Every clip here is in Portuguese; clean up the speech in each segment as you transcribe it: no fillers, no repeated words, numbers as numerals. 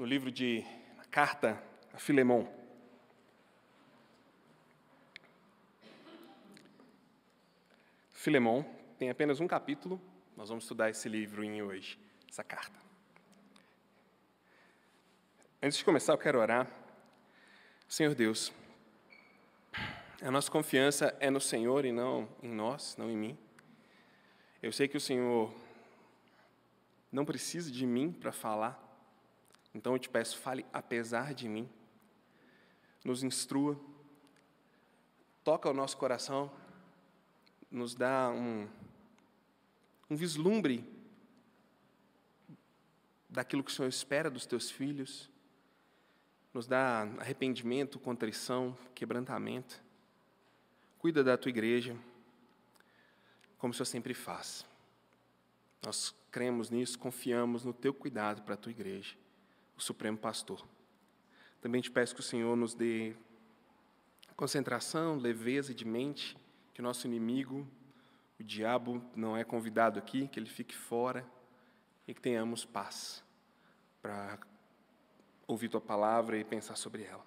livro de Carta a Filemon. Filemon tem apenas um capítulo, nós vamos estudar esse livrinho hoje, essa carta. Antes de começar, eu quero orar. Senhor Deus, a nossa confiança é no Senhor e não em nós, não em mim. Eu sei que o Senhor não precisa de mim para falar, então eu te peço, fale apesar de mim, nos instrua, toca o nosso coração, nos dá um vislumbre daquilo que o Senhor espera dos teus filhos, nos dá arrependimento, contrição, quebrantamento. Cuida da tua igreja, como o Senhor sempre faz. Nós cremos nisso, confiamos no teu cuidado para a tua igreja, o Supremo Pastor. Também te peço que o Senhor nos dê concentração, leveza de mente, que o nosso inimigo, o diabo, não é convidado aqui, que ele fique fora e que tenhamos paz para ouvir tua palavra e pensar sobre ela.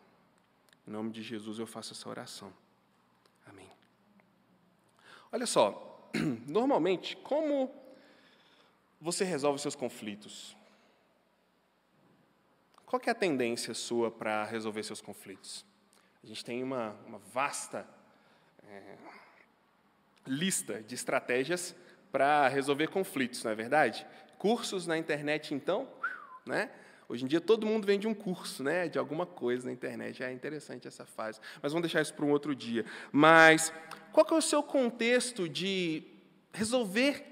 Em nome de Jesus eu faço essa oração. Amém. Olha só, normalmente, como você resolve seus conflitos? Qual que é a tendência sua para resolver seus conflitos? A gente tem uma vasta lista de estratégias para resolver conflitos, não é verdade? Cursos na internet, então, né? Hoje em dia todo mundo vende um curso, né, de alguma coisa na internet. É interessante essa fase, mas vamos deixar isso para um outro dia. Mas qual que é o seu contexto de resolver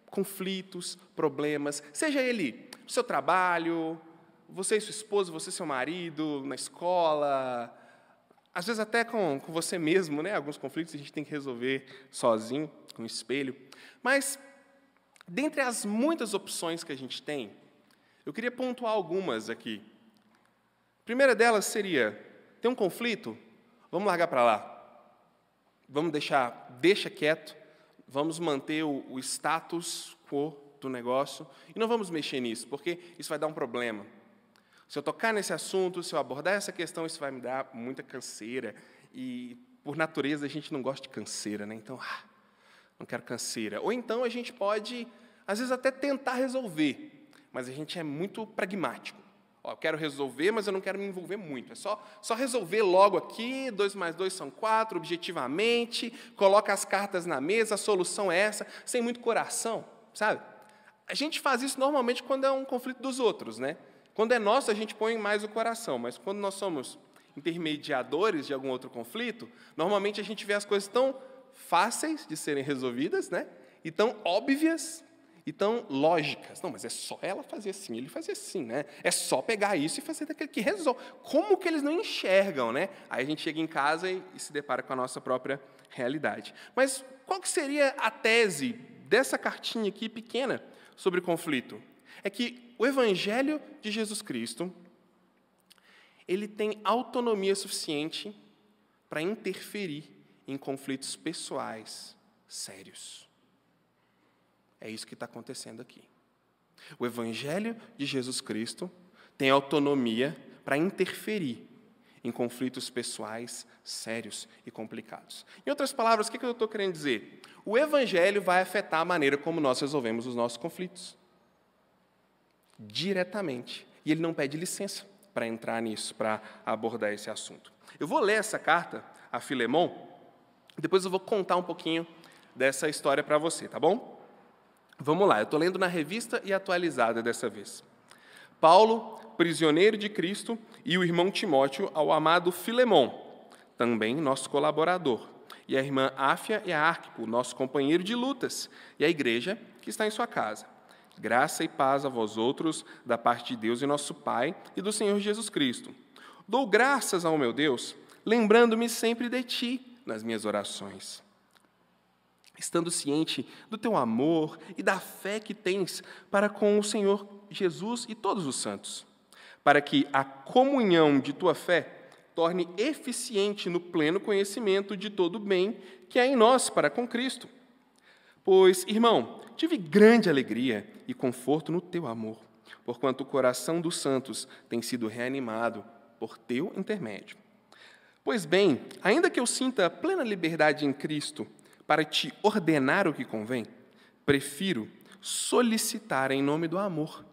conflitos, problemas, seja ele no seu trabalho, você e sua esposa, você e seu marido, na escola, às vezes até com você mesmo, né? Alguns conflitos a gente tem que resolver sozinho, com o espelho. Mas, dentre as muitas opções que a gente tem, eu queria pontuar algumas aqui. A primeira delas seria, tem um conflito? Vamos largar para lá. Vamos deixa quieto, vamos manter o status quo do negócio e não vamos mexer nisso, porque isso vai dar um problema. Se eu tocar nesse assunto, se eu abordar essa questão, isso vai me dar muita canseira. E, por natureza, a gente não gosta de canseira, né? Então, não quero canseira. Ou então a gente pode, às vezes, até tentar resolver, mas a gente é muito pragmático. Eu quero resolver, mas eu não quero me envolver muito. É só resolver logo aqui, 2 mais 2 são 4, objetivamente, coloca as cartas na mesa, a solução é essa, sem muito coração, sabe? A gente faz isso normalmente quando é um conflito dos outros, né? Quando é nosso, a gente põe mais o coração, mas quando nós somos intermediadores de algum outro conflito, normalmente a gente vê as coisas tão fáceis de serem resolvidas, né? E tão óbvias e tão lógicas. Não, mas é só ela fazer assim, ele fazer assim, né? É só pegar isso e fazer daquele que resolve. Como que eles não enxergam, né? Aí a gente chega em casa e se depara com a nossa própria realidade. Mas qual que seria a tese dessa cartinha aqui pequena sobre conflito? É que o Evangelho de Jesus Cristo, ele tem autonomia suficiente para interferir em conflitos pessoais sérios. É isso que está acontecendo aqui. O Evangelho de Jesus Cristo tem autonomia para interferir em conflitos pessoais sérios e complicados. Em outras palavras, o que eu estou querendo dizer? O Evangelho vai afetar a maneira como nós resolvemos os nossos conflitos. Diretamente. E ele não pede licença para entrar nisso, para abordar esse assunto. Eu vou ler essa carta a Filemon, depois eu vou contar um pouquinho dessa história para você, tá bom? Vamos lá, eu estou lendo na Revista e Atualizada dessa vez. Paulo, prisioneiro de Cristo, e o irmão Timóteo ao amado Filemon, também nosso colaborador, e a irmã Áfia e a Arquipo, nosso companheiro de lutas, e a igreja que está em sua casa. Graça e paz a vós outros, da parte de Deus e nosso Pai e do Senhor Jesus Cristo. Dou graças ao meu Deus, lembrando-me sempre de ti nas minhas orações, estando ciente do teu amor e da fé que tens para com o Senhor Jesus e todos os santos, para que a comunhão de tua fé torne eficiente no pleno conhecimento de todo o bem que há em nós para com Cristo. Pois, irmão, tive grande alegria e conforto no teu amor, porquanto o coração dos santos tem sido reanimado por teu intermédio. Pois bem, ainda que eu sinta plena liberdade em Cristo para te ordenar o que convém, prefiro solicitar em nome do amor,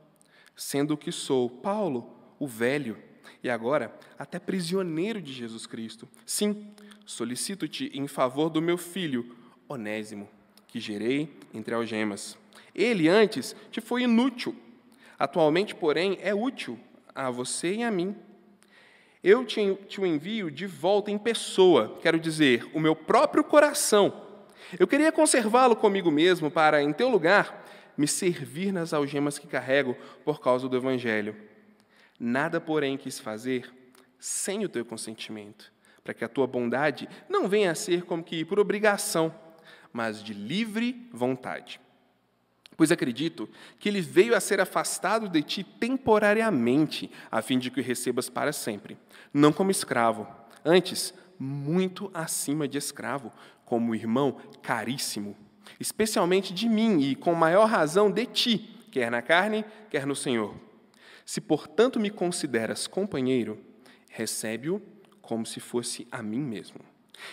sendo que sou Paulo, o velho, e agora até prisioneiro de Jesus Cristo. Sim, solicito-te em favor do meu filho, Onésimo, que gerei entre algemas. Ele antes te foi inútil, atualmente, porém, é útil a você e a mim. Eu te o envio de volta em pessoa, quero dizer, o meu próprio coração. Eu queria conservá-lo comigo mesmo para, em teu lugar, me servir nas algemas que carrego por causa do Evangelho. Nada, porém, quis fazer sem o teu consentimento, para que a tua bondade não venha a ser como que por obrigação, mas de livre vontade. Pois acredito que ele veio a ser afastado de ti temporariamente, a fim de que o recebas para sempre, não como escravo, antes, muito acima de escravo, como irmão caríssimo, especialmente de mim e com maior razão de ti, quer na carne, quer no Senhor. Se, portanto, me consideras companheiro, recebe-o como se fosse a mim mesmo.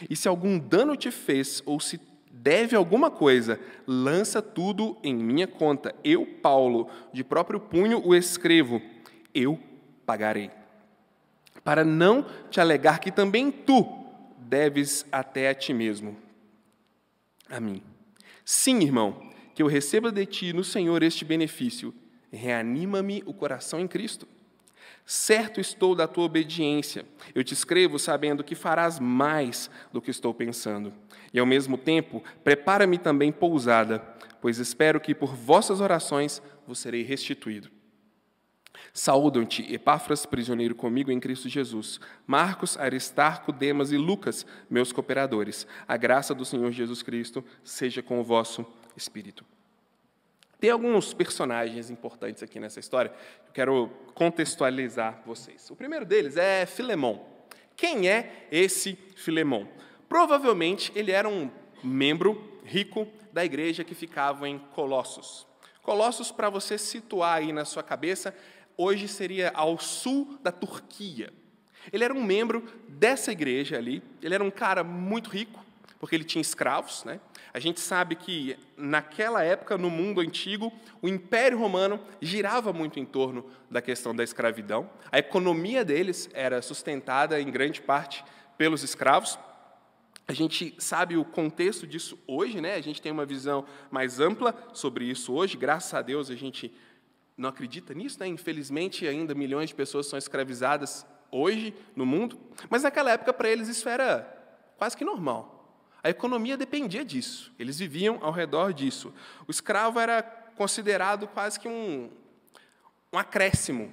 E se algum dano te fez ou se deve alguma coisa, lança tudo em minha conta. Eu, Paulo, de próprio punho o escrevo, eu pagarei. Para não te alegar que também tu deves até a ti mesmo, a mim. Sim, irmão, que eu receba de ti no Senhor este benefício, reanima-me o coração em Cristo. Certo estou da tua obediência. Eu te escrevo sabendo que farás mais do que estou pensando. E, ao mesmo tempo, prepara-me também pousada, pois espero que por vossas orações vos serei restituído. Saúdam-te, Epáfras, prisioneiro comigo em Cristo Jesus, Marcos, Aristarco, Demas e Lucas, meus cooperadores. A graça do Senhor Jesus Cristo seja com o vosso espírito. Tem alguns personagens importantes aqui nessa história que eu quero contextualizar vocês. O primeiro deles é Filemão. Quem é esse Filemão? Provavelmente ele era um membro rico da igreja que ficava em Colossos. Colossos, para você situar aí na sua cabeça, hoje seria ao sul da Turquia. Ele era um membro dessa igreja ali, ele era um cara muito rico, porque ele tinha escravos, né? A gente sabe que, naquela época, no mundo antigo, o Império Romano girava muito em torno da questão da escravidão. A economia deles era sustentada, em grande parte, pelos escravos. A gente sabe o contexto disso hoje, né? A gente tem uma visão mais ampla sobre isso hoje. Graças a Deus, a gente não acredita nisso, né? Infelizmente, ainda milhões de pessoas são escravizadas hoje no mundo. Mas, naquela época, para eles, isso era quase que normal. A economia dependia disso, eles viviam ao redor disso. O escravo era considerado quase que um acréscimo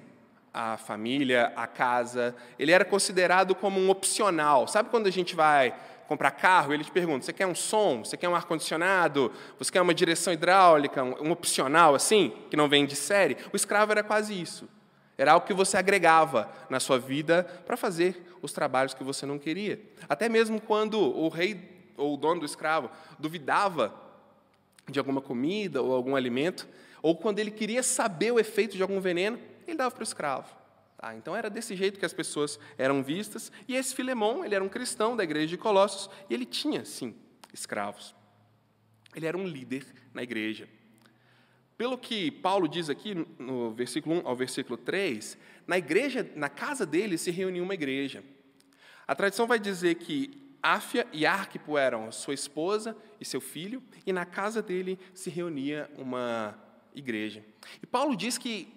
à família, à casa. Ele era considerado como um opcional. Sabe quando a gente vai comprar carro, ele te pergunta, você quer um som, você quer um ar-condicionado, você quer uma direção hidráulica, um opcional assim, que não vem de série? O escravo era quase isso. Era algo que você agregava na sua vida para fazer os trabalhos que você não queria. Até mesmo quando o rei ou o dono do escravo duvidava de alguma comida ou algum alimento, ou quando ele queria saber o efeito de algum veneno, ele dava para o escravo. Então era desse jeito que as pessoas eram vistas, e esse Filemão, ele era um cristão da igreja de Colossos, e ele tinha, sim, escravos. Ele era um líder na igreja. Pelo que Paulo diz aqui, no versículo 1 ao versículo 3, na igreja, na casa dele se reuniu uma igreja. A tradição vai dizer que Áfia e Arquipo eram sua esposa e seu filho, e na casa dele se reunia uma igreja. E Paulo diz que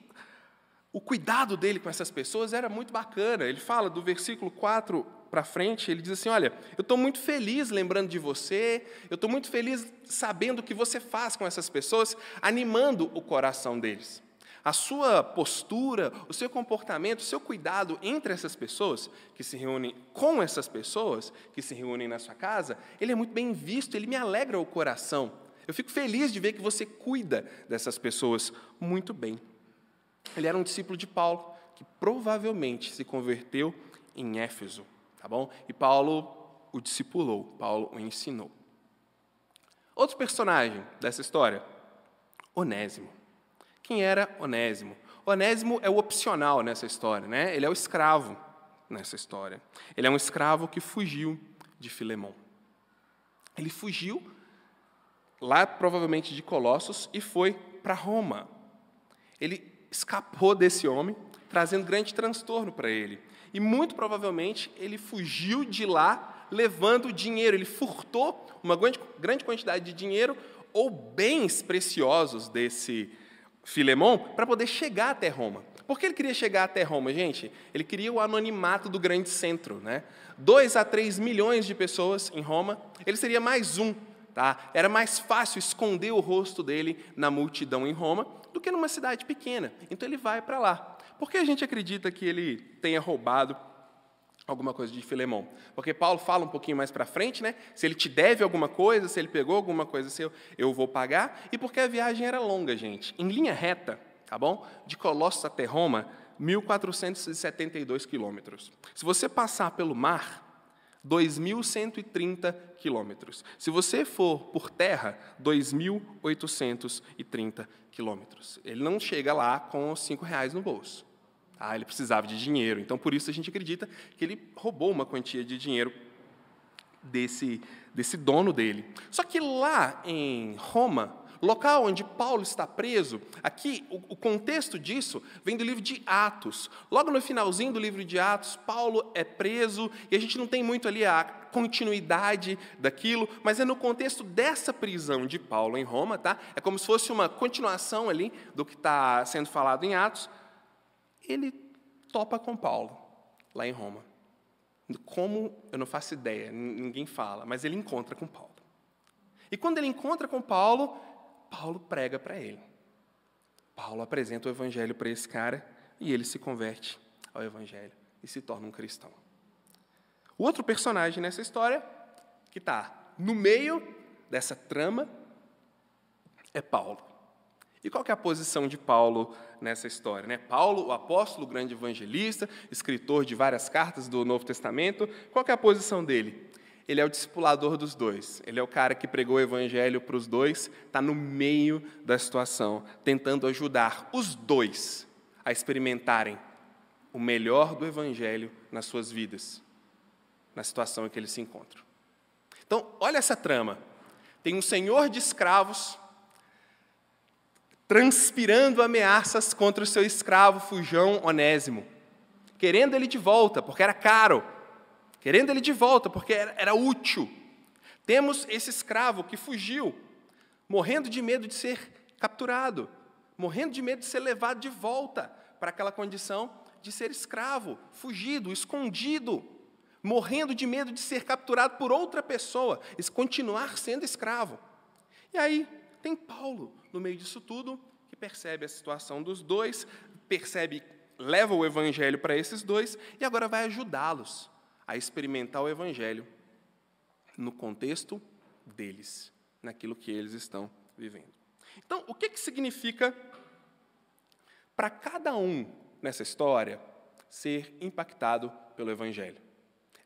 o cuidado dele com essas pessoas era muito bacana. Ele fala do versículo 4 para frente, ele diz assim, olha, eu estou muito feliz lembrando de você, eu estou muito feliz sabendo o que você faz com essas pessoas, animando o coração deles. A sua postura, o seu comportamento, o seu cuidado entre essas pessoas que se reúnem, com essas pessoas que se reúnem na sua casa, ele é muito bem visto, ele me alegra o coração. Eu fico feliz de ver que você cuida dessas pessoas muito bem. Ele era um discípulo de Paulo, que provavelmente se converteu em Éfeso, tá bom? E Paulo o discipulou, Paulo o ensinou. Outro personagem dessa história, Onésimo. Quem era Onésimo? Onésimo é o opcional nessa história, né? Ele é o escravo nessa história. Ele é um escravo que fugiu de Filemão. Ele fugiu lá, provavelmente, de Colossos e foi para Roma. Ele escapou desse homem, trazendo grande transtorno para ele. E, muito provavelmente, ele fugiu de lá levando dinheiro. Ele furtou uma grande quantidade de dinheiro ou bens preciosos desse Filemão para poder chegar até Roma. Por que ele queria chegar até Roma, gente? Ele queria o anonimato do grande centro, né? 2 a 3 milhões de pessoas em Roma, ele seria mais um, tá? Era mais fácil esconder o rosto dele na multidão em Roma do que numa cidade pequena. Então ele vai para lá. Por que a gente acredita que ele tenha roubado alguma coisa de Filemão? Porque Paulo fala um pouquinho mais para frente, né? Se ele te deve alguma coisa, se ele pegou alguma coisa seu, eu vou pagar. E porque a viagem era longa, gente. Em linha reta, tá bom? De Colossos até Roma, 1.472 quilômetros. Se você passar pelo mar, 2.130 quilômetros. Se você for por terra, 2.830 quilômetros. Ele não chega lá com os R$5 no bolso. Tá? Ele precisava de dinheiro. Então, por isso, a gente acredita que ele roubou uma quantia de dinheiro desse dono dele. Só que lá em Roma, local onde Paulo está preso, aqui o contexto disso vem do livro de Atos. Logo no finalzinho do livro de Atos, Paulo é preso, e a gente não tem muito ali a continuidade daquilo, mas é no contexto dessa prisão de Paulo em Roma, tá? É como se fosse uma continuação ali do que está sendo falado em Atos. Ele topa com Paulo, lá em Roma. Como, eu não faço ideia, ninguém fala, mas ele encontra com Paulo. E quando ele encontra com Paulo, Paulo prega para ele. Paulo apresenta o evangelho para esse cara e ele se converte ao evangelho e se torna um cristão. O outro personagem nessa história, que está no meio dessa trama, é Paulo. E qual que é a posição de Paulo nessa história, né? Paulo, o apóstolo, o grande evangelista, escritor de várias cartas do Novo Testamento, qual que é a posição dele? Ele é o discipulador dos dois. Ele é o cara que pregou o evangelho para os dois, está no meio da situação, tentando ajudar os dois a experimentarem o melhor do evangelho nas suas vidas, na situação em que eles se encontram. Então, olha essa trama. Tem um senhor de escravos transpirando ameaças contra o seu escravo fujão Onésimo, querendo ele de volta, porque era caro, querendo ele de volta, porque era útil. Temos esse escravo que fugiu, morrendo de medo de ser capturado, morrendo de medo de ser levado de volta para aquela condição de ser escravo, fugido, escondido, morrendo de medo de ser capturado por outra pessoa, e continuar sendo escravo. E aí, tem Paulo no meio disso tudo, que percebe a situação dos dois, leva o evangelho para esses dois, e agora vai ajudá-los a experimentar o evangelho no contexto deles, naquilo que eles estão vivendo. Então, o que significa para cada um nessa história ser impactado pelo evangelho?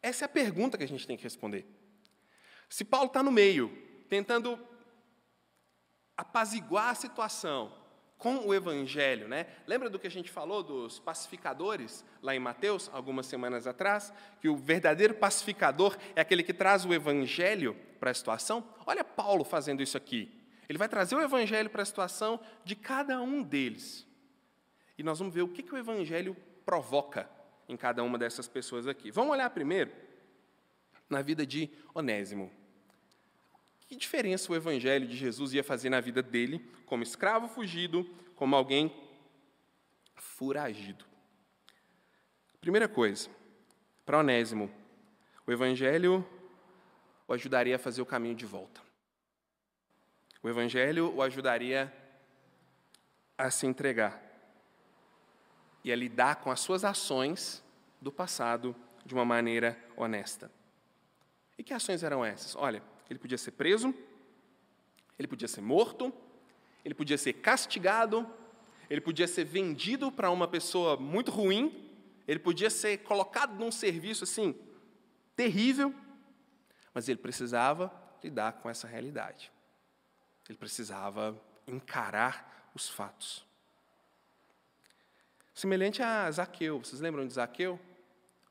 Essa é a pergunta que a gente tem que responder. Se Paulo está no meio, tentando apaziguar a situação com o evangelho, né? Lembra do que a gente falou dos pacificadores lá em Mateus, algumas semanas atrás? Que o verdadeiro pacificador é aquele que traz o evangelho para a situação? Olha Paulo fazendo isso aqui. Ele vai trazer o evangelho para a situação de cada um deles. E nós vamos ver o que o evangelho provoca em cada uma dessas pessoas aqui. Vamos olhar primeiro na vida de Onésimo. Que diferença o evangelho de Jesus ia fazer na vida dele, como escravo fugido, como alguém foragido? Primeira coisa, para Onésimo, o evangelho o ajudaria a fazer o caminho de volta. O evangelho o ajudaria a se entregar e a lidar com as suas ações do passado de uma maneira honesta. E que ações eram essas? Olha, ele podia ser preso, ele podia ser morto, ele podia ser castigado, ele podia ser vendido para uma pessoa muito ruim, ele podia ser colocado num serviço assim terrível, mas ele precisava lidar com essa realidade. Ele precisava encarar os fatos. Semelhante a Zaqueu. Vocês lembram de Zaqueu?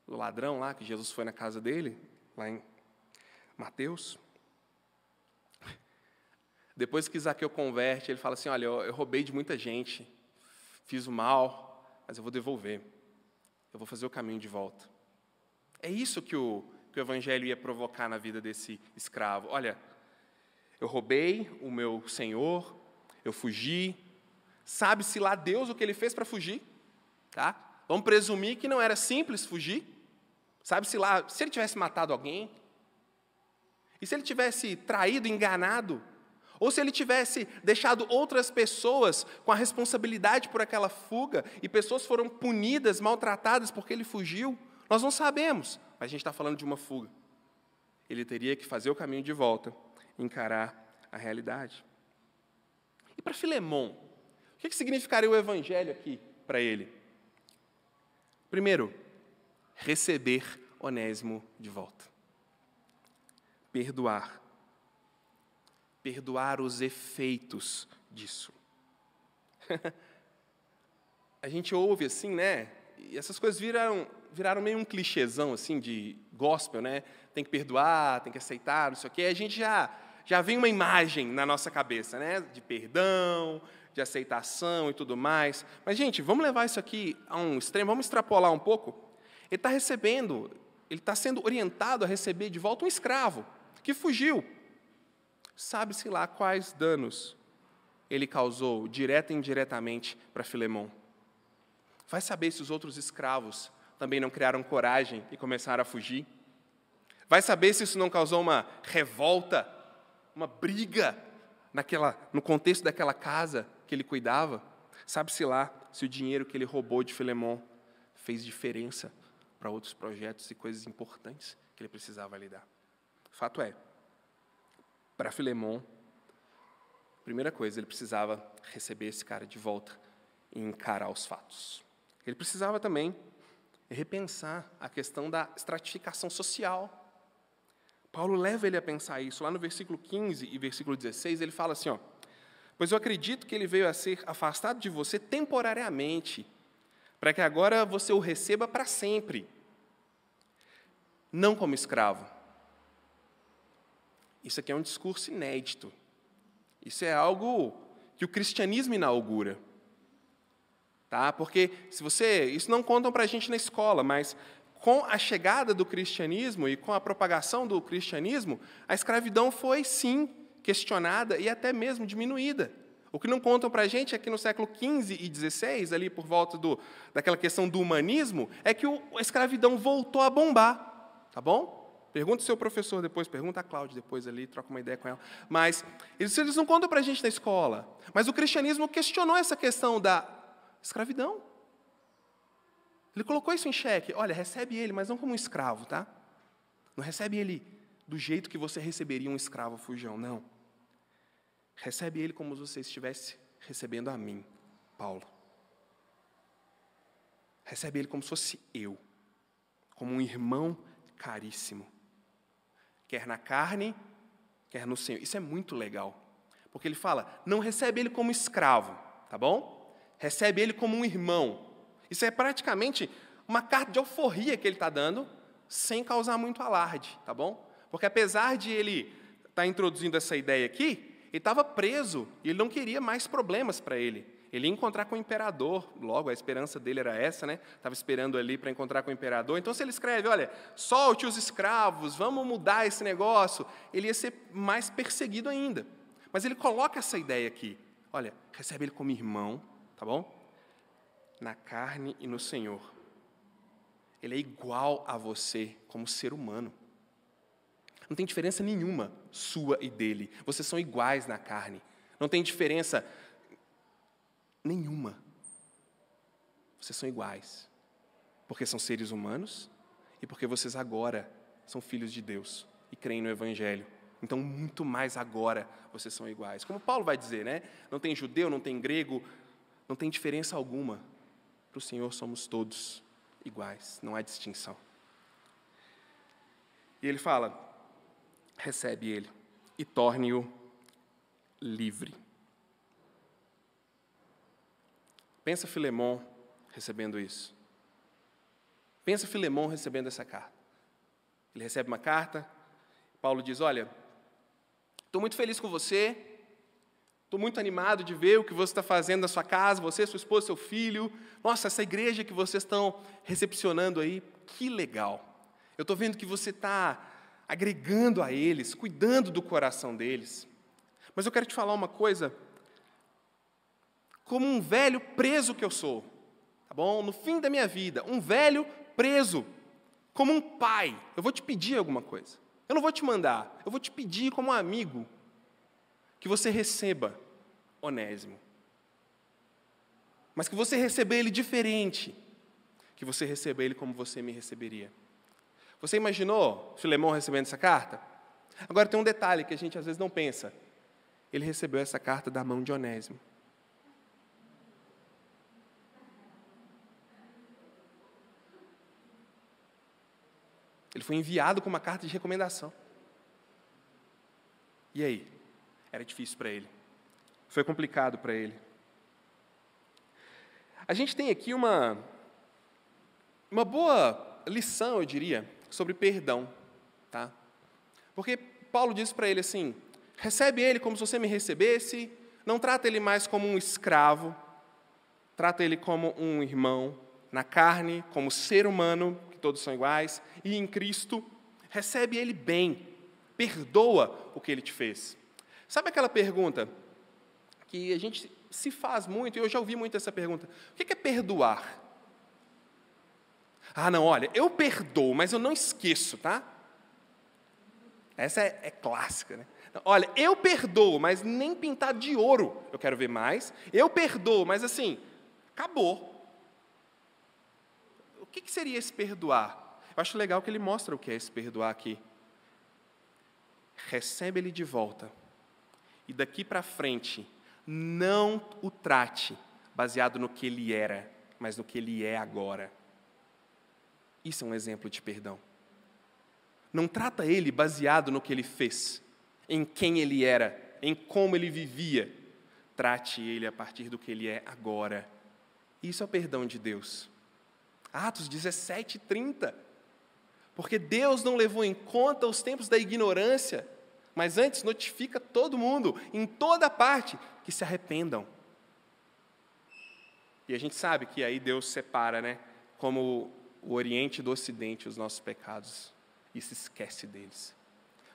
O ladrão lá, que Jesus foi na casa dele, lá em Mateus. Depois que Zaqueu converte, ele fala assim, olha, eu roubei de muita gente, fiz o mal, mas eu vou devolver. Eu vou fazer o caminho de volta. É isso que o Evangelho ia provocar na vida desse escravo. Olha, eu roubei o meu senhor, eu fugi. Sabe-se lá Deus o que ele fez para fugir? Tá? Vamos presumir que não era simples fugir. Sabe-se lá, se ele tivesse matado alguém, e se ele tivesse traído, enganado, ou se ele tivesse deixado outras pessoas com a responsabilidade por aquela fuga, e pessoas foram punidas, maltratadas porque ele fugiu, nós não sabemos, mas a gente está falando de uma fuga. Ele teria que fazer o caminho de volta, encarar a realidade. E para Filemon, o que significaria o Evangelho aqui para ele? Primeiro, receber Onésimo de volta. Perdoar. Perdoar os efeitos disso. A gente ouve assim, né? E essas coisas viraram meio um clichêzão assim de gospel, né? Tem que perdoar, tem que aceitar, não sei o quê. A gente já vem uma imagem na nossa cabeça, né? De perdão, de aceitação e tudo mais. Mas, gente, vamos levar isso aqui a um extremo, vamos extrapolar um pouco. Ele está sendo orientado a receber de volta um escravo que fugiu. Sabe-se lá quais danos ele causou, direta e indiretamente, para Filemon. Vai saber se os outros escravos também não criaram coragem e começaram a fugir. Vai saber se isso não causou uma revolta, uma briga no contexto daquela casa que ele cuidava. Sabe-se lá se o dinheiro que ele roubou de Filemon fez diferença para outros projetos e coisas importantes que ele precisava lidar. Fato é, para Filemon, primeira coisa, ele precisava receber esse cara de volta e encarar os fatos. Ele precisava também repensar a questão da estratificação social. Paulo leva ele a pensar isso. Lá no versículo 15 e versículo 16, ele fala assim, pois eu acredito que ele veio a ser afastado de você temporariamente, para que agora você o receba para sempre, não como escravo. Isso aqui é um discurso inédito. Isso é algo que o cristianismo inaugura. Tá? Porque isso não contam para a gente na escola, mas com a chegada do cristianismo e com a propagação do cristianismo, a escravidão foi, sim, questionada e até mesmo diminuída. O que não contam para a gente é que no século XV e XVI, ali por volta daquela questão do humanismo, é que a escravidão voltou a bombar. Tá bom? Pergunta o seu professor depois, pergunta a Cláudia depois ali, troca uma ideia com ela. Mas eles não contam para a gente na escola. Mas o cristianismo questionou essa questão da escravidão. Ele colocou isso em xeque. Olha, recebe ele, mas não como um escravo, tá? Não recebe ele do jeito que você receberia um escravo fujão, não. Recebe ele como se você estivesse recebendo a mim, Paulo. Recebe ele como se fosse eu, como um irmão caríssimo. Quer na carne, quer no Senhor. Isso é muito legal. Porque ele fala, não recebe ele como escravo, tá bom? Recebe ele como um irmão. Isso é praticamente uma carta de alforria que ele está dando, sem causar muito alarde, tá bom? Porque apesar de ele estar introduzindo essa ideia aqui, ele estava preso e ele não queria mais problemas para ele. Ele ia encontrar com o imperador, logo, a esperança dele era essa, né? Estava esperando ali para encontrar com o imperador. Então, se ele escreve, olha, solte os escravos, vamos mudar esse negócio, ele ia ser mais perseguido ainda. Mas ele coloca essa ideia aqui. Olha, recebe ele como irmão, tá bom? Na carne e no Senhor. Ele é igual a você como ser humano. Não tem diferença nenhuma sua e dele. Vocês são iguais na carne. Não tem diferença nenhuma. Vocês são iguais. Porque são seres humanos e porque vocês agora são filhos de Deus e creem no Evangelho. Então, muito mais agora vocês são iguais. Como Paulo vai dizer, né? Não tem judeu, não tem grego, não tem diferença alguma. Para o Senhor somos todos iguais, não há distinção. E ele fala, recebe ele e torne-o livre. Pensa Filemon, recebendo isso. Pensa Filemão recebendo essa carta. Ele recebe uma carta, Paulo diz, olha, estou muito feliz com você, estou muito animado de ver o que você está fazendo na sua casa, você, sua esposa, seu filho. Nossa, essa igreja que vocês estão recepcionando aí, que legal. Eu estou vendo que você está agregando a eles, cuidando do coração deles. Mas eu quero te falar uma coisa, como um velho preso que eu sou, tá bom? No fim da minha vida, um velho preso, como um pai, eu vou te pedir alguma coisa. Eu não vou te mandar, eu vou te pedir como um amigo que você receba Onésimo. Mas que você receba ele diferente, que você receba ele como você me receberia. Você imaginou Filemão recebendo essa carta? Agora tem um detalhe que a gente às vezes não pensa. Ele recebeu essa carta da mão de Onésimo. Ele foi enviado com uma carta de recomendação. E aí? Era difícil para ele. Foi complicado para ele. A gente tem aqui uma boa lição, eu diria, sobre perdão. Tá? Porque Paulo diz para ele assim, recebe ele como se você me recebesse, não trata ele mais como um escravo, trata ele como um irmão, na carne, como ser humano, que todos são iguais, e em Cristo, recebe ele bem, perdoa o que ele te fez. Sabe aquela pergunta que a gente se faz muito, e eu já ouvi muito essa pergunta, o que é perdoar? Ah, não, olha, eu perdoo, mas eu não esqueço, tá? Essa é clássica, né? Olha, eu perdoo, mas nem pintado de ouro eu quero ver mais. Eu perdoo, mas assim, acabou. O que seria esse perdoar? Eu acho legal que ele mostra o que é esse perdoar aqui. Recebe ele de volta. E daqui para frente, não o trate baseado no que ele era, mas no que ele é agora. Isso é um exemplo de perdão. Não trata ele baseado no que ele fez, em quem ele era, em como ele vivia. Trate ele a partir do que ele é agora. Isso é o perdão de Deus. Atos 17:30. Porque Deus não levou em conta os tempos da ignorância, mas antes notifica todo mundo, em toda parte, que se arrependam. E a gente sabe que aí Deus separa, né, como o Oriente do Ocidente, os nossos pecados, e se esquece deles.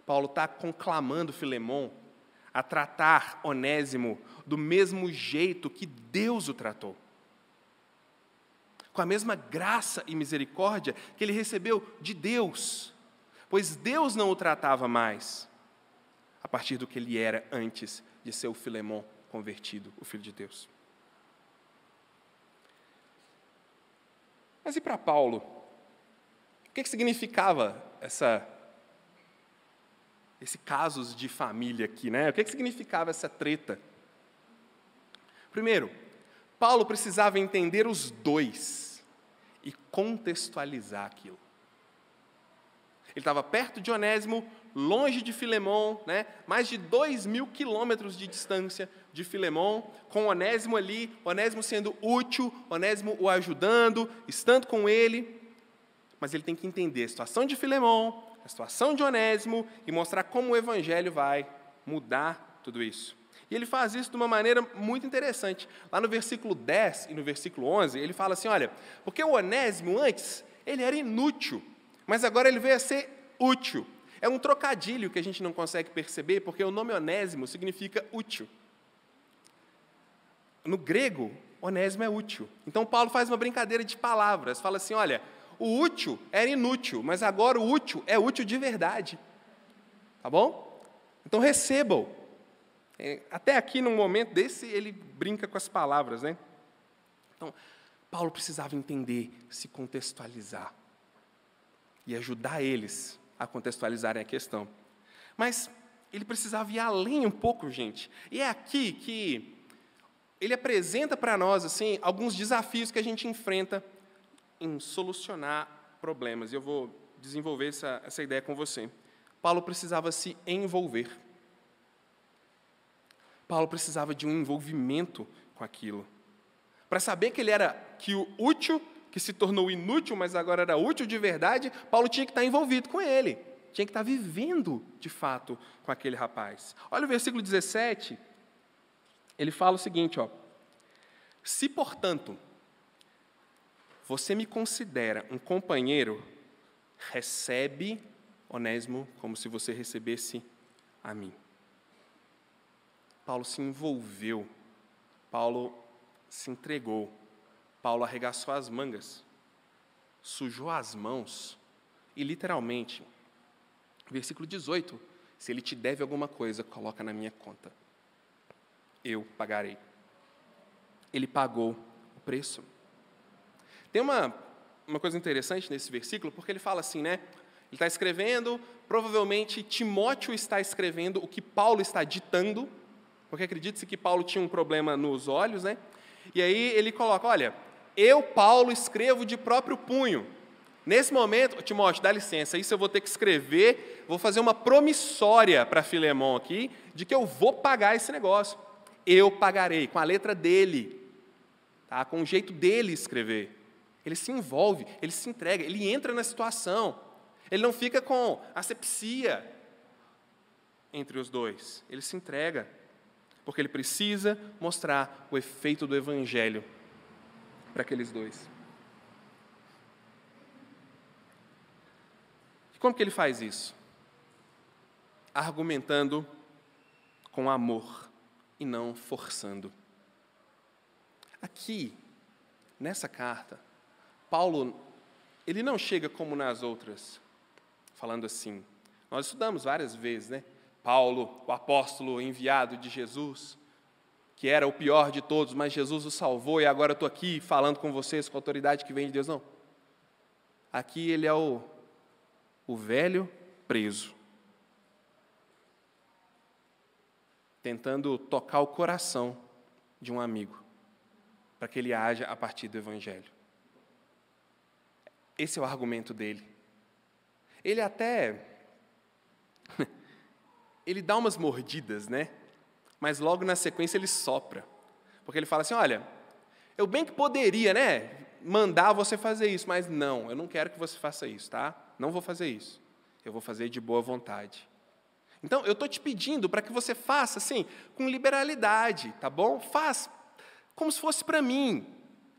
Paulo está conclamando Filemão a tratar Onésimo do mesmo jeito que Deus o tratou. Com a mesma graça e misericórdia que ele recebeu de Deus, pois Deus não o tratava mais a partir do que ele era antes de ser o Filemão convertido, o Filho de Deus. Mas e para Paulo? O que significava esse casos de família aqui, né? O que significava essa treta? Primeiro, Paulo precisava entender os dois e contextualizar aquilo. Ele estava perto de Onésimo, longe de Filemão, né? Mais de 2.000 quilômetros de distância de Filemão, com Onésimo ali, Onésimo sendo útil, Onésimo o ajudando, estando com ele. Mas ele tem que entender a situação de Filemão, a situação de Onésimo e mostrar como o Evangelho vai mudar tudo isso. E ele faz isso de uma maneira muito interessante. Lá no versículo 10 e no versículo 11, ele fala assim, olha, porque o Onésimo antes, ele era inútil, mas agora ele veio a ser útil. É um trocadilho que a gente não consegue perceber, porque o nome Onésimo significa útil. No grego, Onésimo é útil. Então Paulo faz uma brincadeira de palavras, fala assim, olha, o útil era inútil, mas agora o útil é útil de verdade. Tá bom? Então recebam. Até aqui, num momento desse, ele brinca com as palavras, né? Então, Paulo precisava entender, se contextualizar e ajudar eles a contextualizarem a questão. Mas ele precisava ir além um pouco, gente. E é aqui que ele apresenta para nós assim, alguns desafios que a gente enfrenta em solucionar problemas. E eu vou desenvolver essa ideia com você. Paulo precisava se envolver. Paulo precisava de um envolvimento com aquilo. Para saber que o útil, que se tornou inútil, mas agora era útil de verdade, Paulo tinha que estar envolvido com ele. Tinha que estar vivendo, de fato, com aquele rapaz. Olha o versículo 17. Ele fala o seguinte, ó. Se, portanto, você me considera um companheiro, recebe Onésimo como se você recebesse a mim. Paulo se envolveu. Paulo se entregou. Paulo arregaçou as mangas, sujou as mãos e, literalmente, versículo 18, se ele te deve alguma coisa, coloca na minha conta. Eu pagarei. Ele pagou o preço. Tem uma coisa interessante nesse versículo, porque ele fala assim, né? Ele está escrevendo, provavelmente Timóteo está escrevendo o que Paulo está ditando, porque acredita-se que Paulo tinha um problema nos olhos, né? E aí ele coloca, olha, eu, Paulo, escrevo de próprio punho. Nesse momento, Timóteo, dá licença, isso eu vou ter que escrever, vou fazer uma promissória para Filemão aqui, de que eu vou pagar esse negócio. Eu pagarei, com a letra dele, tá? Com o jeito dele escrever. Ele se envolve, ele se entrega, ele entra na situação. Ele não fica com asepsia entre os dois. Ele se entrega, porque ele precisa mostrar o efeito do Evangelho para aqueles dois. E como que ele faz isso? Argumentando com amor e não forçando. Aqui, nessa carta, Paulo, ele não chega como nas outras, falando assim. Nós estudamos várias vezes, né? Paulo, o apóstolo enviado de Jesus, que era o pior de todos, mas Jesus o salvou e agora eu estou aqui falando com vocês com a autoridade que vem de Deus. Não. Aqui ele é o velho preso, tentando tocar o coração de um amigo, para que ele haja a partir do Evangelho. Esse é o argumento dele. Ele até... ele dá umas mordidas, né? Mas logo na sequência ele sopra. Porque ele fala assim, olha, eu bem que poderia, né, mandar você fazer isso, mas não, eu não quero que você faça isso, tá? Não vou fazer isso. Eu vou fazer de boa vontade. Então, eu estou te pedindo para que você faça, assim, com liberalidade, tá bom? Faz como se fosse para mim,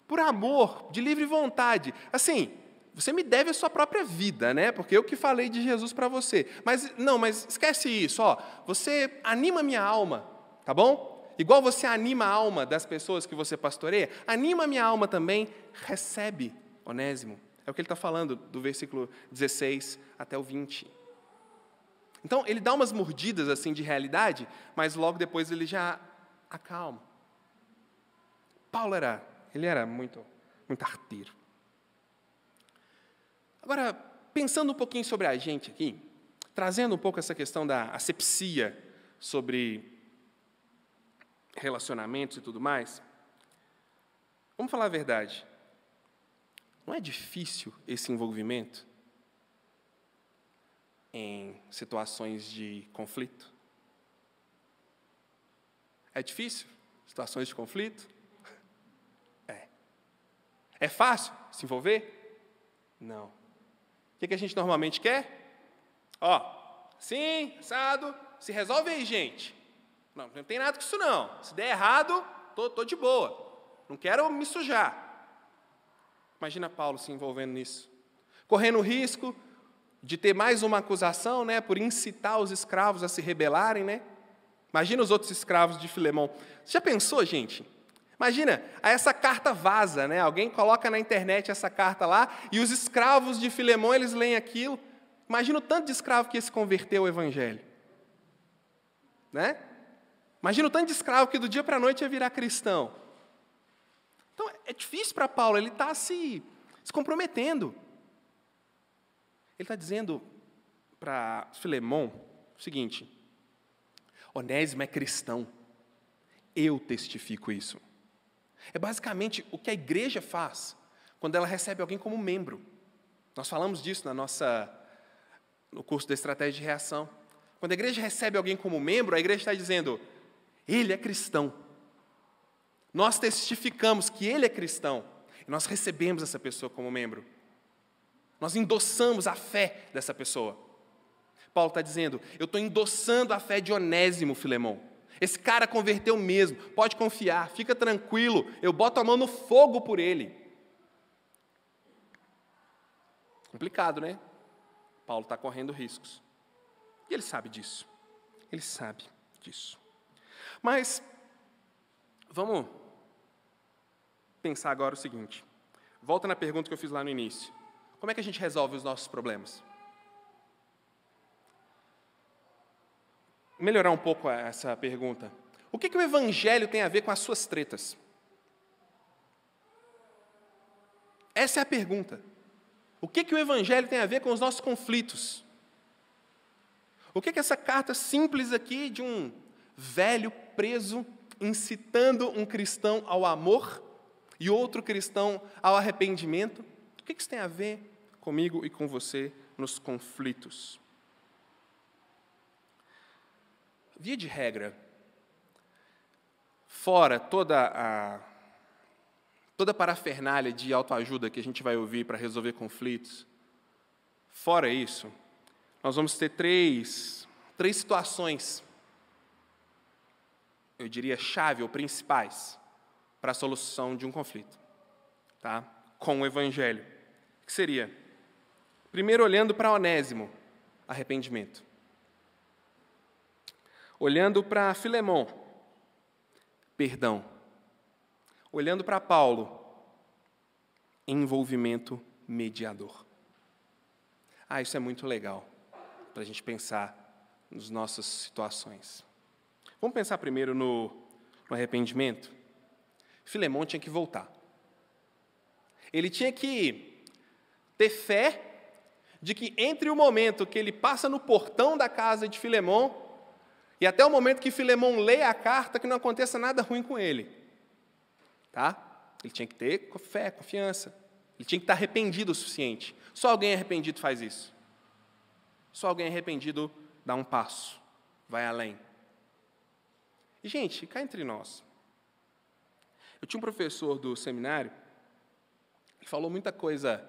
por amor, de livre vontade. Assim, você me deve a sua própria vida, né? Porque eu que falei de Jesus para você. Mas, não, mas esquece isso, ó. Você anima a minha alma, tá bom? Igual você anima a alma das pessoas que você pastoreia, anima a minha alma também, recebe Onésimo. É o que ele está falando do versículo 16 até o 20. Então, ele dá umas mordidas assim de realidade, mas logo depois ele já acalma. Paulo era muito arteiro. Agora, pensando um pouquinho sobre a gente aqui, trazendo um pouco essa questão da asepsia sobre relacionamentos e tudo mais, vamos falar a verdade. Não é difícil esse envolvimento em situações de conflito? É difícil? Situações de conflito? É. É fácil se envolver? Não. O que a gente normalmente quer? Ó, sim, assado, se resolve aí, gente. Não tem nada com isso não. Se der errado, tô de boa. Não quero me sujar. Imagina Paulo se envolvendo nisso. Correndo o risco de ter mais uma acusação, né, por incitar os escravos a se rebelarem, né? Imagina os outros escravos de Filemão. Você já pensou, gente? Imagina, aí essa carta vaza, né? Alguém coloca na internet essa carta lá e os escravos de Filemão, eles leem aquilo. Imagina o tanto de escravo que ia se converter ao Evangelho. Né? Imagina o tanto de escravo que do dia para a noite ia virar cristão. Então, é difícil para Paulo, ele está se comprometendo. Ele está dizendo para Filemão o seguinte, Onésimo é cristão, eu testifico isso. É basicamente o que a igreja faz quando ela recebe alguém como membro. Nós falamos disso no curso da estratégia de reação. Quando a igreja recebe alguém como membro, a igreja está dizendo, ele é cristão. Nós testificamos que ele é cristão, e nós recebemos essa pessoa como membro. Nós endossamos a fé dessa pessoa. Paulo está dizendo, eu estou endossando a fé de Onésimo, Filemão. Esse cara converteu mesmo, pode confiar, fica tranquilo, eu boto a mão no fogo por ele. Complicado, né? Paulo está correndo riscos. E ele sabe disso. Ele sabe disso. Mas, vamos pensar agora o seguinte. Volta na pergunta que eu fiz lá no início. Como é que a gente resolve os nossos problemas? Melhorar um pouco essa pergunta. O que o Evangelho tem a ver com as suas tretas? Essa é a pergunta. O que o Evangelho tem a ver com os nossos conflitos? O que essa carta simples aqui de um velho preso incitando um cristão ao amor e outro cristão ao arrependimento? O que isso tem a ver comigo e com você nos conflitos? Via de regra, fora toda a parafernália de autoajuda que a gente vai ouvir para resolver conflitos, fora isso, nós vamos ter três situações, eu diria chave ou principais, para a solução de um conflito, tá? Com o Evangelho. Que seria, primeiro, olhando para Onésimo, arrependimento. Olhando para Filemão, perdão. Olhando para Paulo, envolvimento mediador. Isso é muito legal para a gente pensar nas nossas situações. Vamos pensar primeiro no arrependimento? Filemão tinha que voltar. Ele tinha que ter fé de que entre o momento que ele passa no portão da casa de Filemão e até o momento que Filemão lê a carta, que não aconteça nada ruim com ele. Tá? Ele tinha que ter fé, confiança. Ele tinha que estar arrependido o suficiente. Só alguém arrependido faz isso. Só alguém arrependido dá um passo, vai além. E, gente, cá entre nós. Eu tinha um professor do seminário que falou muita coisa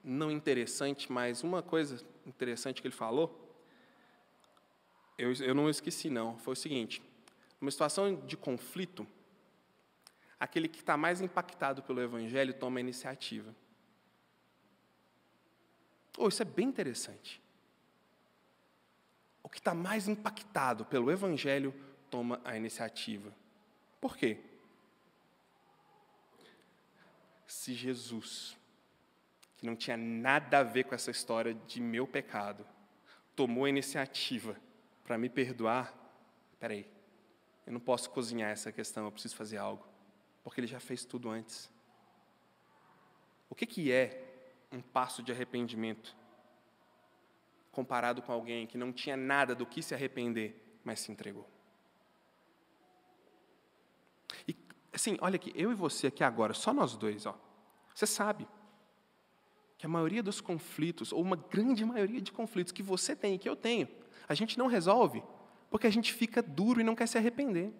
não interessante, mas uma coisa interessante que ele falou, eu não esqueci, não. Foi o seguinte, numa situação de conflito, aquele que está mais impactado pelo Evangelho toma a iniciativa. Isso é bem interessante. O que está mais impactado pelo Evangelho toma a iniciativa. Por quê? Se Jesus, que não tinha nada a ver com essa história de meu pecado, tomou a iniciativa para me perdoar, peraí, eu não posso cozinhar essa questão, eu preciso fazer algo, porque ele já fez tudo antes. O que é um passo de arrependimento comparado com alguém que não tinha nada do que se arrepender, mas se entregou? E, assim, olha aqui, eu e você aqui agora, só nós dois, você sabe que a maioria dos conflitos, ou uma grande maioria de conflitos que você tem e que eu tenho, a gente não resolve porque a gente fica duro e não quer se arrepender.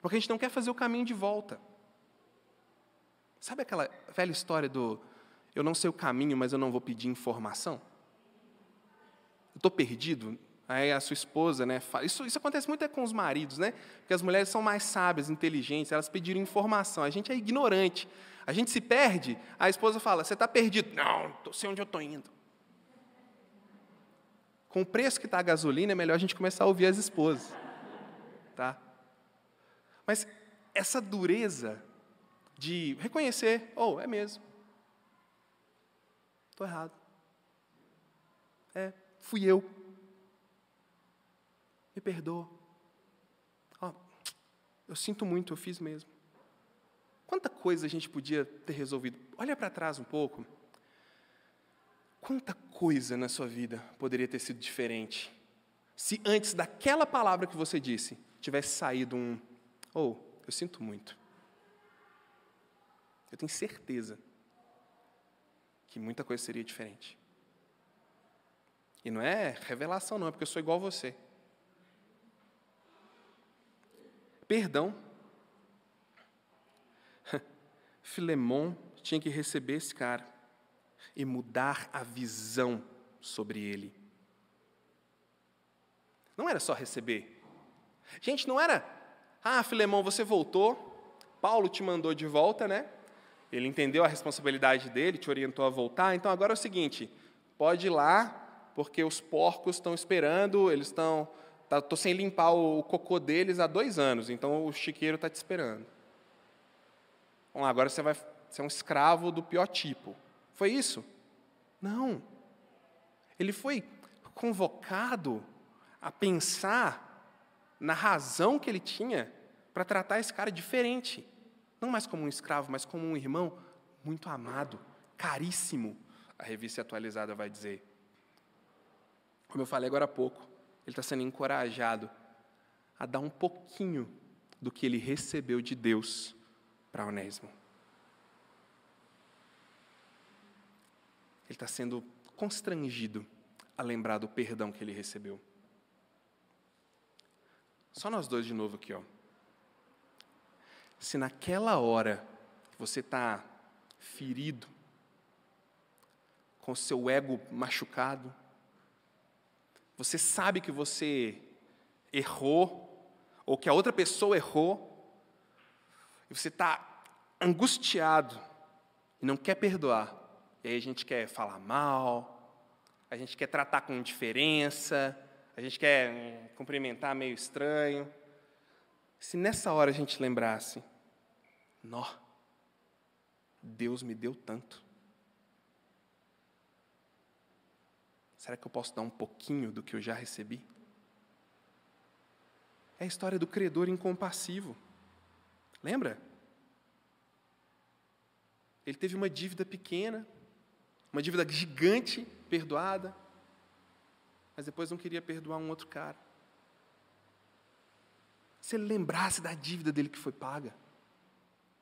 Porque a gente não quer fazer o caminho de volta. Sabe aquela velha história do eu não sei o caminho, mas eu não vou pedir informação? Eu estou perdido? Aí a sua esposa, né, fala, isso acontece muito com os maridos, né? Porque as mulheres são mais sábias, inteligentes, elas pediram informação. A gente é ignorante. A gente se perde, a esposa fala, você está perdido. Não sei onde eu estou indo. Com o preço que está a gasolina, é melhor a gente começar a ouvir as esposas. Tá? Mas essa dureza de reconhecer, é mesmo. Estou errado. Fui eu. Me perdoa. Eu sinto muito, eu fiz mesmo. Quanta coisa a gente podia ter resolvido? Olha para trás um pouco. Quanta coisa na sua vida poderia ter sido diferente se antes daquela palavra que você disse tivesse saído eu sinto muito. Eu tenho certeza que muita coisa seria diferente. E não é revelação, não, é porque eu sou igual a você. perdão. Filemon tinha que receber esse cara e mudar a visão sobre ele. Não era só receber. Gente, não era, Filemon, você voltou, Paulo te mandou de volta, né? Ele entendeu a responsabilidade dele, te orientou a voltar, então agora é o seguinte, pode ir lá, porque os porcos estão esperando, estou sem limpar o cocô deles há 2 anos, então o chiqueiro está te esperando. Vamos lá, agora você vai ser um escravo do pior tipo. Foi isso? Não. Ele foi convocado a pensar na razão que ele tinha para tratar esse cara diferente. Não mais como um escravo, mas como um irmão muito amado, caríssimo, a Revista Atualizada vai dizer. Como eu falei agora há pouco, ele está sendo encorajado a dar um pouquinho do que ele recebeu de Deus para Onésimo. Ele está sendo constrangido a lembrar do perdão que ele recebeu. Só nós dois de novo aqui, ó. Se naquela hora você está ferido, com o seu ego machucado, você sabe que você errou, ou que a outra pessoa errou, e você está angustiado e não quer perdoar, e aí a gente quer falar mal, a gente quer tratar com indiferença, a gente quer cumprimentar meio estranho. Se nessa hora a gente lembrasse, Deus me deu tanto. Será que eu posso dar um pouquinho do que eu já recebi? É a história do credor incompassivo. Lembra? Ele teve uma dívida pequena, uma dívida gigante, perdoada, mas depois não queria perdoar um outro cara. Se ele lembrasse da dívida dele que foi paga,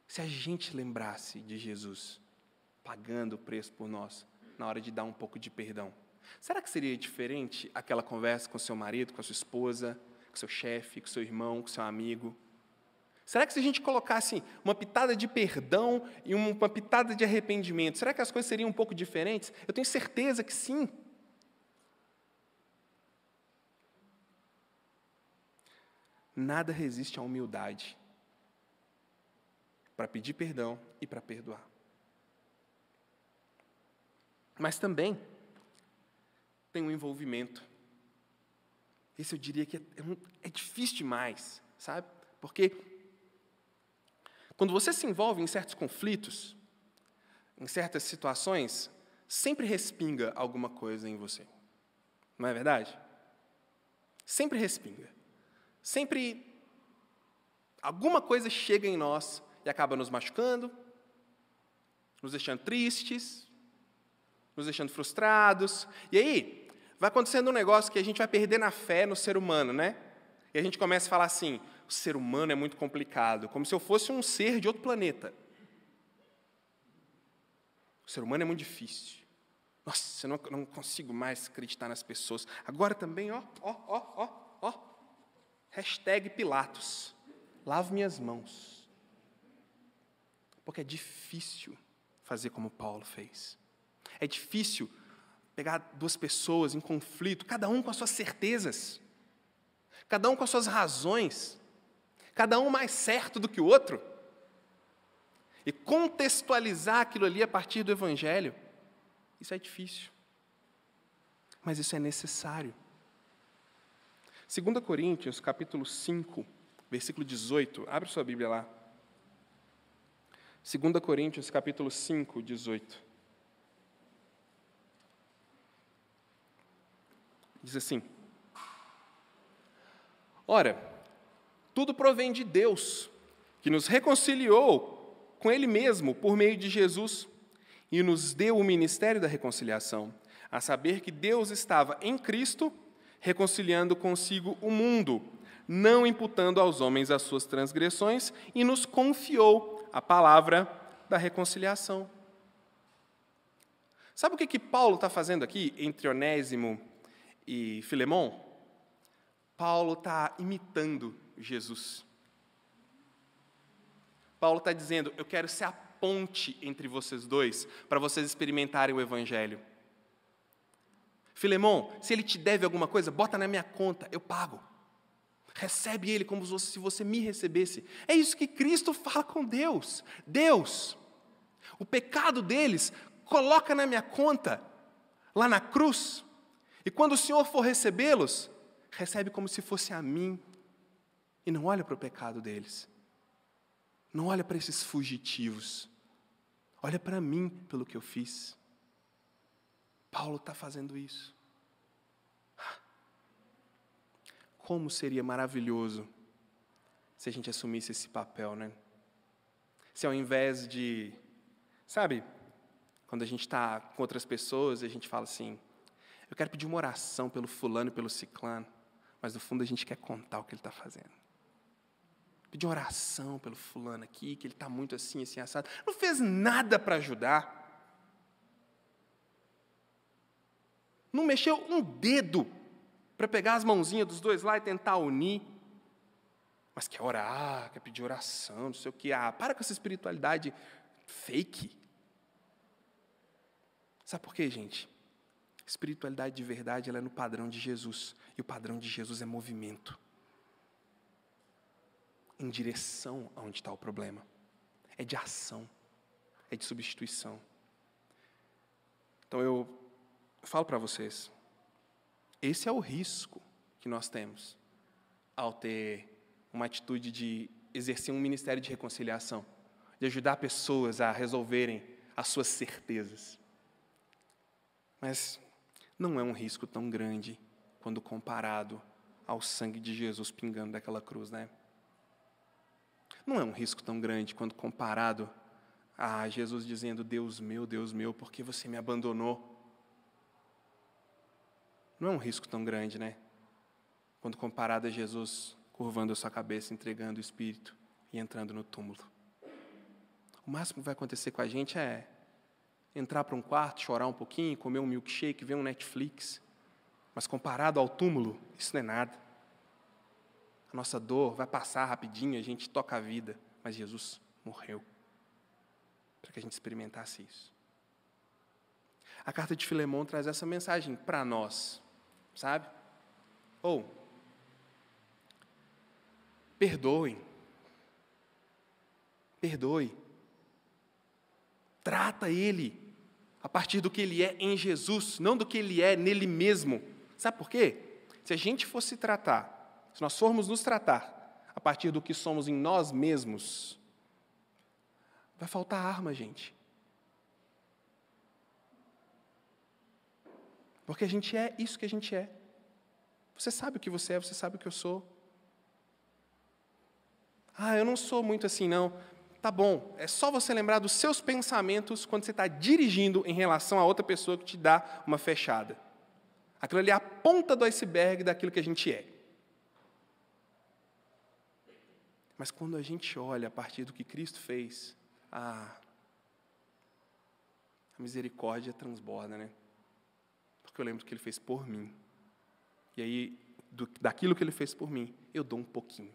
se a gente lembrasse de Jesus pagando o preço por nós, na hora de dar um pouco de perdão, será que seria diferente aquela conversa com seu marido, com a sua esposa, com seu chefe, com seu irmão, com seu amigo? Será que se a gente colocasse uma pitada de perdão e uma pitada de arrependimento, será que as coisas seriam um pouco diferentes? Eu tenho certeza que sim. Nada resiste à humildade para pedir perdão e para perdoar. Mas também tem um envolvimento. Esse eu diria que é difícil demais, sabe? Porque quando você se envolve em certos conflitos, em certas situações, sempre respinga alguma coisa em você. Não é verdade? Sempre respinga. Sempre alguma coisa chega em nós e acaba nos machucando, nos deixando tristes, nos deixando frustrados. E aí, vai acontecendo um negócio que a gente vai perdendo a fé no ser humano, né? E a gente começa a falar assim, o ser humano é muito complicado, como se eu fosse um ser de outro planeta. O ser humano é muito difícil. Nossa, eu não consigo mais acreditar nas pessoas. Agora também, hashtag Pilatos. Lavo minhas mãos. Porque é difícil fazer como Paulo fez. É difícil pegar 2 pessoas em conflito, cada um com as suas certezas, cada um com as suas razões, cada um mais certo do que o outro, e contextualizar aquilo ali a partir do Evangelho. Isso é difícil, mas isso é necessário. 2 Coríntios, capítulo 5, versículo 18, abre sua Bíblia lá. 2 Coríntios, capítulo 5, 18. Diz assim: ora, tudo provém de Deus, que nos reconciliou com Ele mesmo por meio de Jesus e nos deu o ministério da reconciliação, a saber que Deus estava em Cristo reconciliando consigo o mundo, não imputando aos homens as suas transgressões, e nos confiou a palavra da reconciliação. Sabe o que Paulo está fazendo aqui entre Onésimo e Filemon? Paulo está imitando Jesus. Paulo está dizendo, eu quero ser a ponte entre vocês dois, para vocês experimentarem o Evangelho. Filemon, se ele te deve alguma coisa, bota na minha conta, eu pago. Recebe ele como se você me recebesse. É isso que Cristo fala com Deus. Deus, o pecado deles, coloca na minha conta, lá na cruz, e quando o Senhor for recebê-los, recebe como se fosse a mim, e não olha para o pecado deles. Não olha para esses fugitivos. Olha para mim pelo que eu fiz. Paulo está fazendo isso. Como seria maravilhoso se a gente assumisse esse papel, né? Se ao invés de, sabe, quando a gente está com outras pessoas, a gente fala assim, eu quero pedir uma oração pelo fulano e pelo ciclano, mas no fundo a gente quer contar o que ele está fazendo. Pedir uma oração pelo fulano aqui, que ele está muito assim, assim, assado. Não fez nada para ajudar. Não mexeu um dedo para pegar as mãozinhas dos dois lá e tentar unir. Mas quer orar, quer pedir oração, não sei o quê. Para com essa espiritualidade fake. Sabe por quê, gente? Espiritualidade de verdade, ela é no padrão de Jesus. E o padrão de Jesus é movimento. Em direção aonde está o problema. É de ação. É de substituição. Então eu falo para vocês, esse é o risco que nós temos ao ter uma atitude de exercer um ministério de reconciliação, de ajudar pessoas a resolverem as suas certezas. Mas não é um risco tão grande quando comparado ao sangue de Jesus pingando daquela cruz, né? Não é um risco tão grande quando comparado a Jesus dizendo, Deus meu, por que você me abandonou? Não é um risco tão grande, né? Quando comparado a Jesus curvando a sua cabeça, entregando o Espírito e entrando no túmulo. O máximo que vai acontecer com a gente é entrar para um quarto, chorar um pouquinho, comer um milkshake, ver um Netflix. Mas comparado ao túmulo, isso não é nada. A nossa dor vai passar rapidinho, a gente toca a vida. Mas Jesus morreu para que a gente experimentasse isso. A carta de Filemão traz essa mensagem para nós, sabe? Perdoem. Perdoe. Trata ele a partir do que ele é em Jesus, não do que ele é nele mesmo. Sabe por quê? Se a gente fosse tratar, se nós formos nos tratar a partir do que somos em nós mesmos, vai faltar arma, gente. Porque a gente é isso que a gente é. Você sabe o que você é, você sabe o que eu sou. Eu não sou muito assim, não. Tá bom, é só você lembrar dos seus pensamentos quando você está dirigindo em relação a outra pessoa que te dá uma fechada. Aquilo ali é a ponta do iceberg daquilo que a gente é. Mas quando a gente olha a partir do que Cristo fez, a misericórdia transborda, né? Porque eu lembro do que Ele fez por mim. E aí, daquilo que Ele fez por mim, eu dou um pouquinho.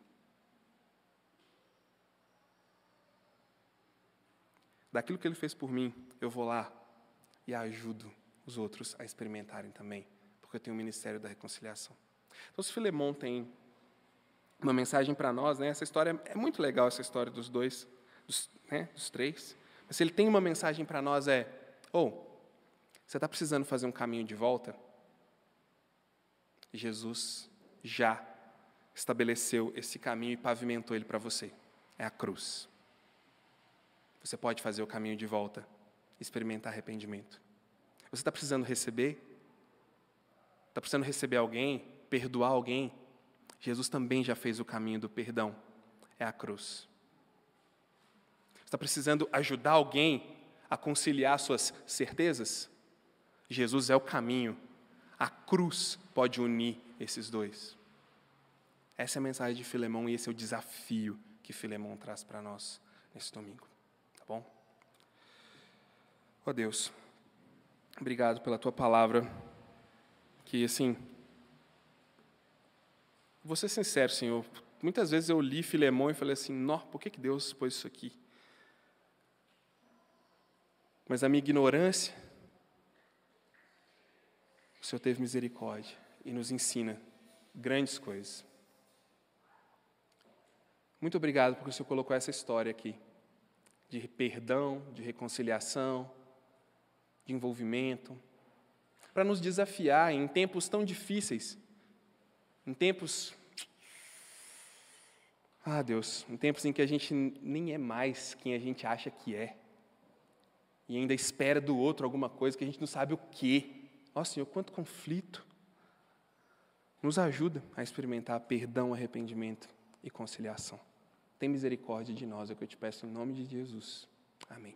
Daquilo que Ele fez por mim, eu vou lá e ajudo os outros a experimentarem também. Porque eu tenho o ministério da reconciliação. Então, se Filemão tem uma mensagem para nós, né? Essa história é muito legal, essa história dos dois, dos três. Mas se ele tem uma mensagem para nós você está precisando fazer um caminho de volta? Jesus já estabeleceu esse caminho e pavimentou ele para você. É a cruz. Você pode fazer o caminho de volta, experimentar arrependimento. Você está precisando receber? Está precisando receber alguém? Perdoar alguém? Jesus também já fez o caminho do perdão. É a cruz. Você está precisando ajudar alguém a conciliar suas certezas? Jesus é o caminho. A cruz pode unir esses dois. Essa é a mensagem de Filemão e esse é o desafio que Filemão traz para nós nesse domingo. Tá bom? Deus, obrigado pela Tua palavra, que, assim, vou ser sincero, Senhor, muitas vezes eu li Filemão e falei assim, por que Deus pôs isso aqui? Mas a minha ignorância, o Senhor teve misericórdia e nos ensina grandes coisas. Muito obrigado porque o Senhor colocou essa história aqui, de perdão, de reconciliação, de envolvimento, para nos desafiar em tempos tão difíceis, em tempos, Deus, em tempos em que a gente nem é mais quem a gente acha que é, e ainda espera do outro alguma coisa que a gente não sabe o quê. Senhor, quanto conflito. Nos ajuda a experimentar perdão, arrependimento e conciliação. Tem misericórdia de nós, é o que eu te peço em nome de Jesus. Amém.